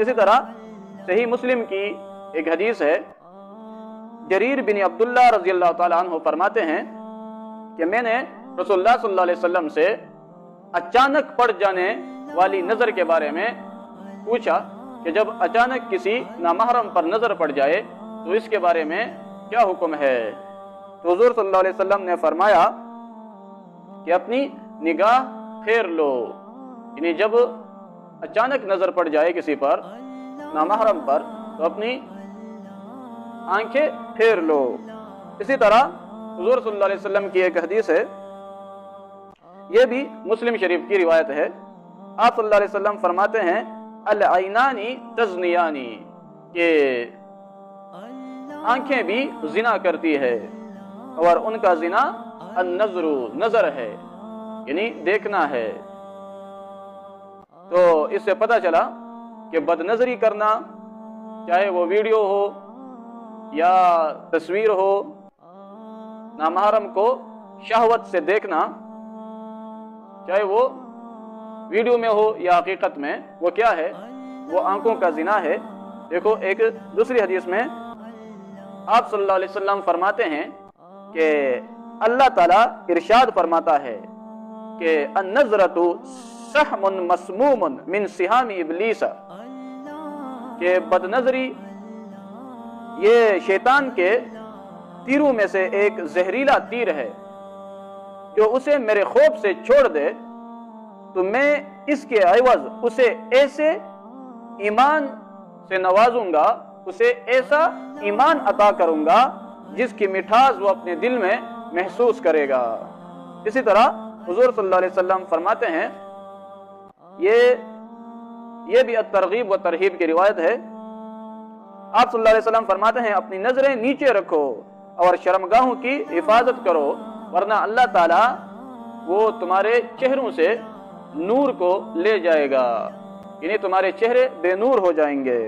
اسی طرح صحیح مسلم کی ایک حدیث ہے، جریر بن عبداللہ رضی اللہ تعالیٰ عنہ فرماتے ہیں کہ میں نے رسول اللہ صلی اللہ علیہ وسلم سے اچانک پڑ جانے والی نظر کے بارے میں پوچھا کہ جب اچانک کسی نامحرم پر نظر پڑ جائے تو اس کے بارے میں کیا حکم ہے؟ تو حضور صلی اللہ علیہ وسلم نے فرمایا کہ اپنی نگاہ پھیر لو، یعنی جب اچانک نظر پڑ جائے کسی پر نامحرم پر تو اپنی آنکھیں پھیر لو۔ اسی طرح حضور صلی اللہ علیہ وسلم کی ایک حدیث ہے، یہ بھی مسلم شریف کی روایت ہے، آپ صلی اللہ علیہ وسلم فرماتے ہیں العینانی تزنیانی، کہ آنکھیں بھی زنا کرتی ہے اور ان کا زنا النظر نظر ہے، یعنی دیکھنا ہے۔ تو اس سے پتہ چلا کہ بد نظری کرنا، چاہے وہ ویڈیو ہو یا تصویر ہو، نامحرم کو شہوت سے دیکھنا، چاہے وہ ویڈیو میں ہو یا حقیقت میں، وہ کیا ہے؟ وہ آنکھوں کا زنا ہے۔ دیکھو ایک دوسری حدیث میں آپ صلی اللہ علیہ وسلم فرماتے ہیں کہ اللہ تعالیٰ ارشاد فرماتا ہے کہ النظرۃ سحم مسموم من سہام ابلیس، کہ بد نظری یہ شیطان کے تیروں میں سے ایک زہریلا تیر ہے، جو اسے میرے خوف سے چھوڑ دے تو میں اس کے عوض اسے ایسے ایمان سے نوازوں گا، اسے ایسا ایمان عطا کروں گا جس کی مٹھاس وہ اپنے دل میں محسوس کرے گا۔ اسی طرح حضور صلی اللہ علیہ وسلم فرماتے ہیں، یہ بھی الترغیب و ترہیب کی روایت ہے، آپ صلی اللہ علیہ وسلم فرماتے ہیں اپنی نظریں نیچے رکھو اور شرمگاہوں کی حفاظت کرو، ورنہ اللہ تعالیٰ وہ تمہارے چہروں سے نور کو لے جائے گا، یعنی تمہارے چہرے بے نور ہو جائیں گے۔